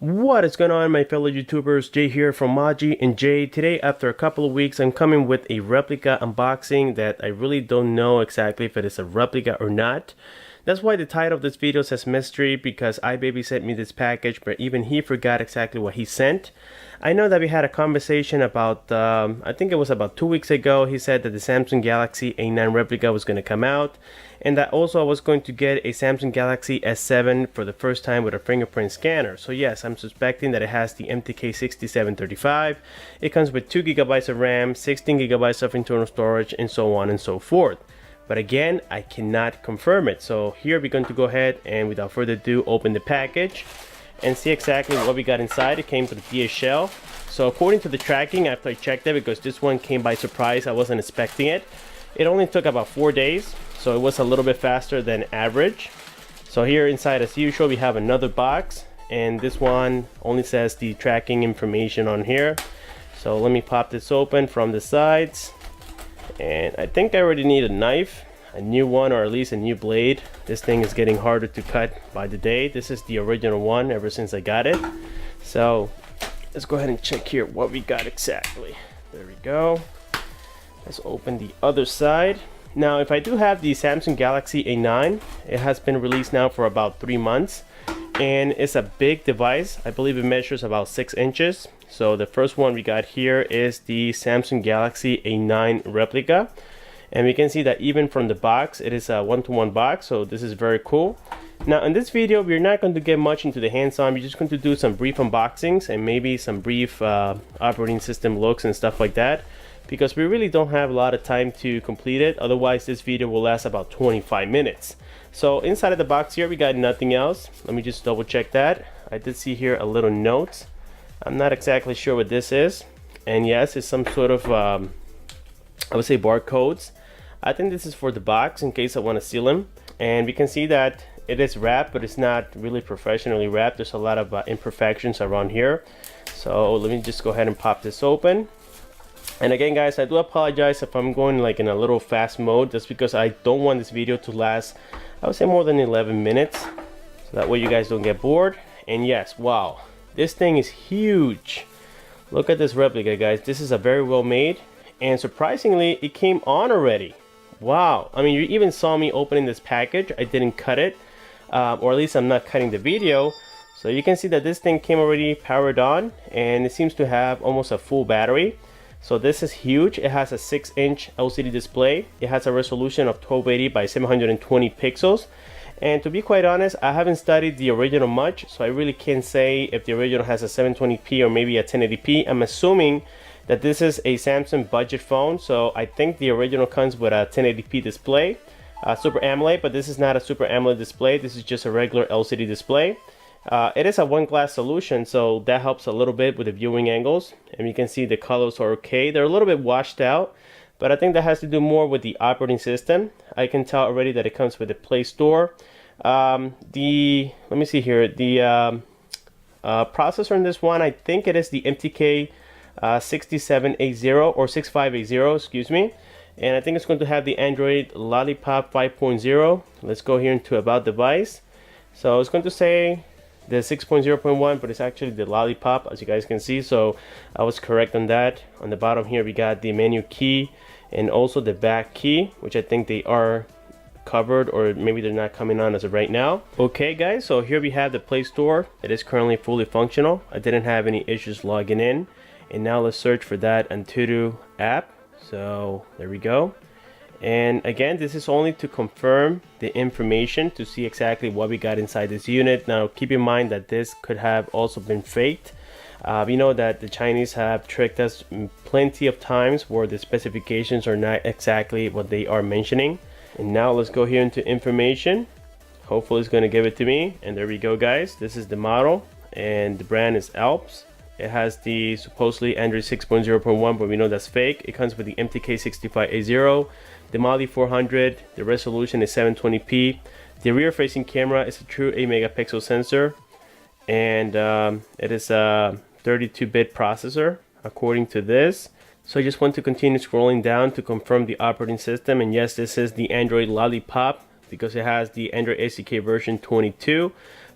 What is going on, my fellow YouTubers? Jay here from Maji. And Jay, today after a couple of weeks I'm coming with a replica unboxing that I really don't know exactly if it is a replica or not. That's why the title of this video says mystery, because iBaby sent me this package, but even he forgot exactly what he sent. I know that we had a conversation about, I think it was about 2 weeks ago. He said that the Samsung Galaxy A9 replica was going to come out, and that also I was going to get a Samsung Galaxy S7 for the first time with a fingerprint scanner. So yes, I'm suspecting that it has the MTK6735. It comes with 2 GB of RAM, 16 GB of internal storage, and so on and so forth. But again, I cannot confirm it. So here we're going to go ahead and without further ado open the package and see exactly what we got inside. It came with a DHL. So according to the tracking, after I checked it, because this one came by surprise, I wasn't expecting it. It only took about 4 days, so it was a little bit faster than average. So here inside, as usual, we have another box, and this one only says the tracking information on here. So let me pop this open from the sides. And I think I already need a knife, a new one, or at least a new blade. This thing is getting harder to cut by the day. This is the original one ever since I got it. So let's go ahead and check here what we got exactly. There we go. Let's open the other side. Now, if I do have the Samsung Galaxy A9, it has been released now for about 3 months, and it's a big device. I believe it measures about 6 inches. So the first one we got here is the Samsung Galaxy A9 replica, and we can see that even from the box, it is a one-to-one box, so this is very cool. Now in this video, we're not going to get much into the hands-on. We're just going to do some brief unboxings and maybe some brief operating system looks and stuff like that, because we really don't have a lot of time to complete it. Otherwise this video will last about 25 minutes. So inside of the box here we got nothing else. Let me just double check that. I did see here a little note. I'm not exactly sure what this is, and yes, it's some sort of I would say barcodes. I think this is for the box in case I want to seal them. And we can see that it is wrapped, but it's not really professionally wrapped. There's a lot of imperfections around here. So let me just go ahead and pop this open. And again, guys, I do apologize if I'm going like in a little fast mode. That's because I don't want this video to last, I would say, more than 11 minutes, so that way you guys don't get bored. And yes, wow, this thing is huge. Look at this replica, guys. This is a very well made, and surprisingly it came on already. Wow, I mean, you even saw me opening this package. I didn't cut it, or at least I'm not cutting the video. So you can see that this thing came already powered on, and it seems to have almost a full battery. So this is huge. It has a 6-inch LCD display. It has a resolution of 1280 by 720 pixels. And to be quite honest, I haven't studied the original much, so I really can't say if the original has a 720p or maybe a 1080p. I'm assuming that this is a Samsung budget phone, so I think the original comes with a 1080p display, Super AMOLED, but this is not a Super AMOLED display. This is just a regular LCD display. It is a one glass solution, so that helps a little bit with the viewing angles, and you can see the colors are okay. They're a little bit washed out, but I think that has to do more with the operating system. I can tell already that it comes with the Play Store. Let me see here, the processor in this one, I think it is the MTK 6780 or 6580, excuse me, and I think it's going to have the Android Lollipop 5.0. Let's go here into about device. So it's going to say the 6.0.1, but it's actually the Lollipop, as you guys can see. So I was correct on that. On the bottom here we got the menu key and also the back key, which I think they are covered, or maybe they're not coming on as of right now. Okay guys, so here we have the Play Store. It is currently fully functional. I didn't have any issues logging in, and now let's search for that Antutu app. So there we go. And again, this is only to confirm the information, to see exactly what we got inside this unit. Now keep in mind that this could have also been faked. We know that the Chinese have tricked us plenty of times where the specifications are not exactly what they are mentioning. And now let's go here into information. Hopefully it's going to give it to me, and there we go, guys. This is the model, and the brand is Alps. It has the supposedly Android 6.0.1, but we know that's fake. It comes with the MTK 6580, the Mali 400, the resolution is 720p. The rear facing camera is a true 8 megapixel sensor, and it is a 32-bit processor according to this. So I just want to continue scrolling down to confirm the operating system, and yes, this is the Android Lollipop because it has the Android SDK version 22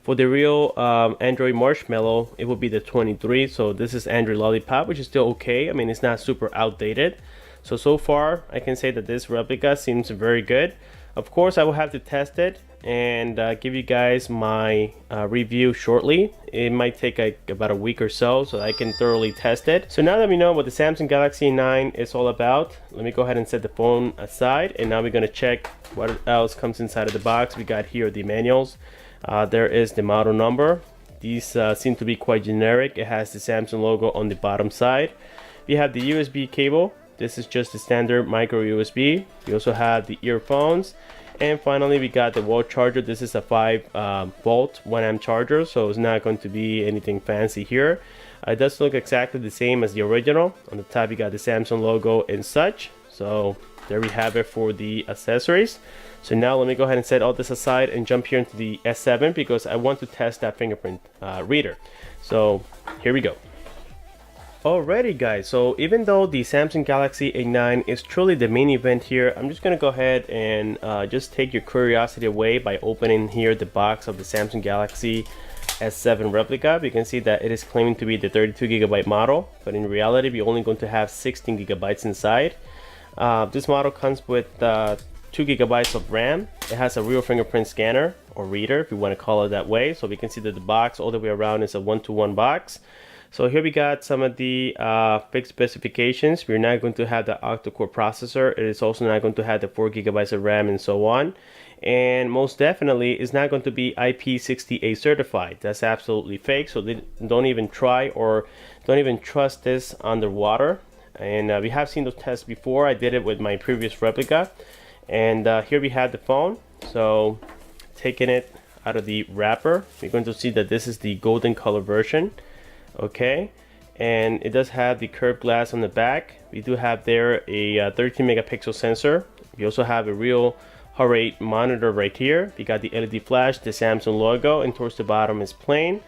For the real Android Marshmallow, it would be the 23. So this is Android Lollipop, which is still okay. I mean, it's not super outdated. So far, I can say that this replica seems very good. Of course, I will have to test it and give you guys my review shortly. It might take about a week or so I can thoroughly test it. So now that we know what the Samsung Galaxy A9 is all about, let me go ahead and set the phone aside, and now we're going to check what else comes inside of the box. We got here the manuals. There is the model number. These seem to be quite generic. It has the Samsung logo on the bottom side. We have the USB cable. This is just the standard micro USB. We also have the earphones. And finally, we got the wall charger. This is a 5 volt 1 amp charger, so it's not going to be anything fancy here. It does look exactly the same as the original. On the top, you got the Samsung logo and such. So there we have it for the accessories. So now let me go ahead and set all this aside and jump here into the S7 because I want to test that fingerprint reader. So here we go. Alrighty guys, so even though the Samsung Galaxy A9 is truly the main event here, I'm just gonna go ahead and just take your curiosity away by opening here the box of the Samsung Galaxy S7 replica. You can see that it is claiming to be the 32GB model, but in reality we're only going to have 16GB inside. This model comes with 2GB of RAM. It has a real fingerprint scanner or reader, if you want to call it that way. So we can see that the box all the way around is a 1-to-1 box. So here we got some of the fixed specifications. We're not going to have the octa-core processor. It is also not going to have the 4GB of RAM and so on. And most definitely it's not going to be IP68 certified. That's absolutely fake. So they don't even try or don't even trust this underwater. And we have seen those tests before. I did it with my previous replica. And here we have the phone. So taking it out of the wrapper, we're going to see that this is the golden color version. Okay, and it does have the curved glass on the back. We do have there a 13 megapixel sensor. We also have a real heart rate monitor right here. We got the LED flash, the Samsung logo, and towards the bottom is plain.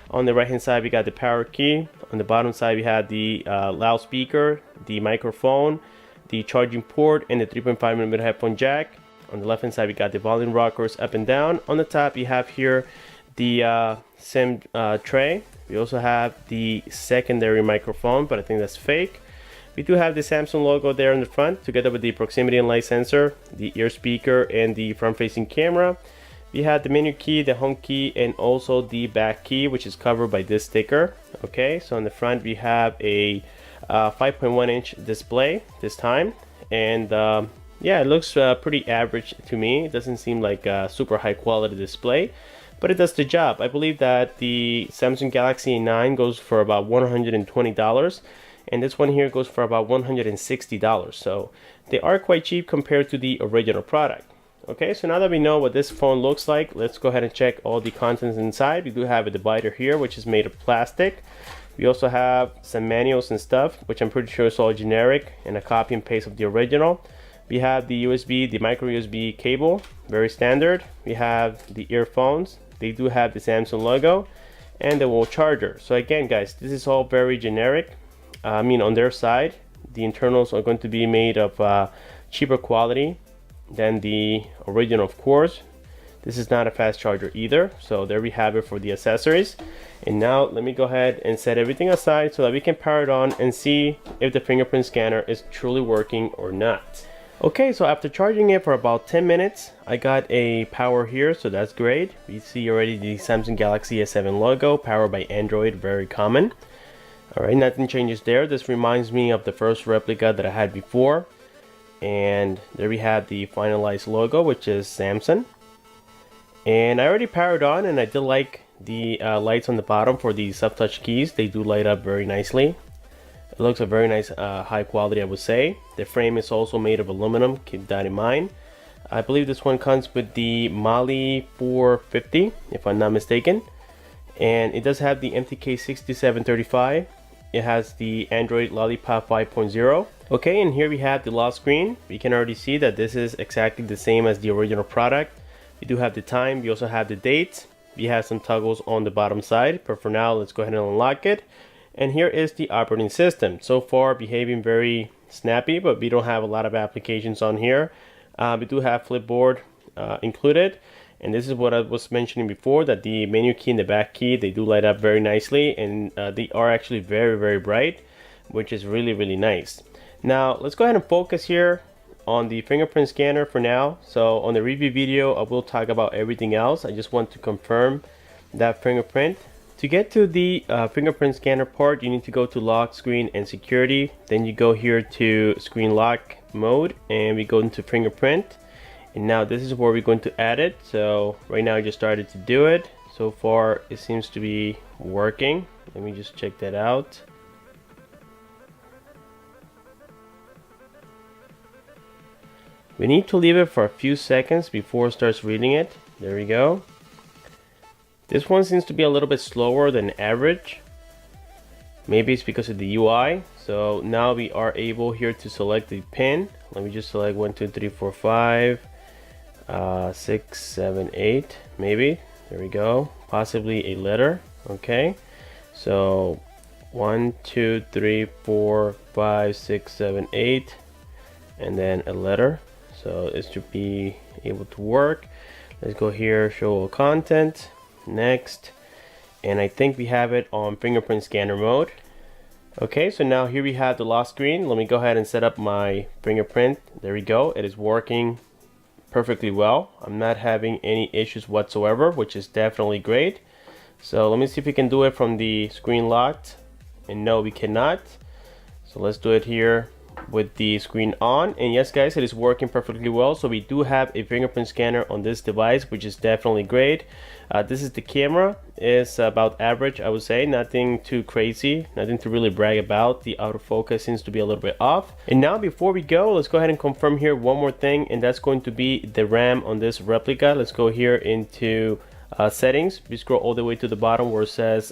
On the right hand side we got the power key. On the bottom side we have the loudspeaker, the microphone, the charging port, and the 3.5mm headphone jack. On the left hand side we got the volume rockers up and down. On the top you have here the SIM tray. We also have the secondary microphone, but I think that's fake. We do have the Samsung logo there in the front, together with the proximity and light sensor, the ear speaker, and the front-facing camera. We have the menu key, the home key, and also the back key, which is covered by this sticker. Okay, so on the front we have a 5.1-inch display this time, and yeah, it looks pretty average to me. It doesn't seem like a super high-quality display, but it does the job. I believe that the Samsung Galaxy A9 goes for about $120, and this one here goes for about $160. So they are quite cheap compared to the original product. Okay, so now that we know what this phone looks like, let's go ahead and check all the contents inside. We do have a divider here, which is made of plastic. We also have some manuals and stuff, which I'm pretty sure is all generic, and a copy and paste of the original. We have the USB, the micro USB cable, very standard. We have the earphones. They do have the Samsung logo and the wall charger. So again guys, this is all very generic. I mean, on their side the internals are going to be made of cheaper quality than the original, of course. This is not a fast charger either. So there we have it for the accessories. And now let me go ahead and set everything aside so that we can power it on and see if the fingerprint scanner is truly working or not. Okay, so after charging it for about 10 minutes, I got a power here, so that's great. We see already the Samsung Galaxy S7 logo, powered by Android, very common. Alright, nothing changes there. This reminds me of the first replica that I had before. And there we have the finalized logo, which is Samsung. And I already powered on, and I did like the lights on the bottom for the soft touch keys. They do light up very nicely. It looks a very nice high quality, I would say. The frame is also made of aluminum, keep that in mind. I believe this one comes with the Mali 450, if I'm not mistaken. And it does have the MTK6735. It has the Android Lollipop 5.0. Okay, and here we have the lock screen. We can already see that this is exactly the same as the original product. We do have the time, we also have the dates. We have some toggles on the bottom side, but for now let's go ahead and unlock it. And here is the operating system. So far behaving very snappy, but we don't have a lot of applications on here. We do have Flipboard included. And this is what I was mentioning before, that the menu key and the back key, they do light up very nicely, and they are actually very bright, which is really nice. Now let's go ahead and focus here on the fingerprint scanner for now. So on the review video, I will talk about everything else. I just want to confirm that fingerprint. To get to the fingerprint scanner part, you need to go to lock screen and security. Then you go here to screen lock mode, and we go into fingerprint. And now this is where we're going to add it. So right now I just started to do it. So far it seems to be working. Let me just check that out. We need to leave it for a few seconds before it starts reading it. There we go. This one seems to be a little bit slower than average. Maybe it's because of the UI. So now we are able here to select the pin. Let me just select 1 2 3 4 5 6 7 8, maybe. There we go. Possibly a letter. Okay, so 1 2 3 4 5 6 7 8, and then a letter. So it should be able to work. Let's go here, show all content, next, and I think we have it on fingerprint scanner mode. Okay, so now here we have the lock screen. Let me go ahead and set up my fingerprint. There we go. It is working perfectly well. I'm not having any issues whatsoever, which is definitely great. So let me see if we can do it from the screen locked, and no, we cannot. So let's do it here with the screen on, and yes guys, it is working perfectly well. So we do have a fingerprint scanner on this device, which is definitely great. This is the camera. It's about average, I would say. Nothing too crazy, nothing to really brag about. The autofocus seems to be a little bit off. And now before we go, let's go ahead and confirm here one more thing, and that's going to be the RAM on this replica. Let's go here into settings. We scroll all the way to the bottom where it says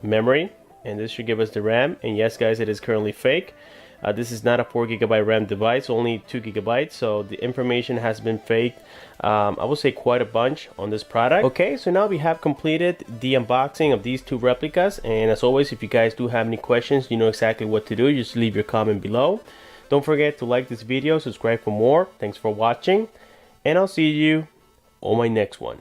memory, and this should give us the RAM. And yes guys, it is currently fake. This is not a 4 GB RAM device, only 2 GB, so the information has been faked, I would say quite a bunch on this product. Okay, so now we have completed the unboxing of these two replicas, and as always, if you guys do have any questions, you know exactly what to do. Just leave your comment below. Don't forget to like this video, subscribe for more. Thanks for watching, and I'll see you on my next one.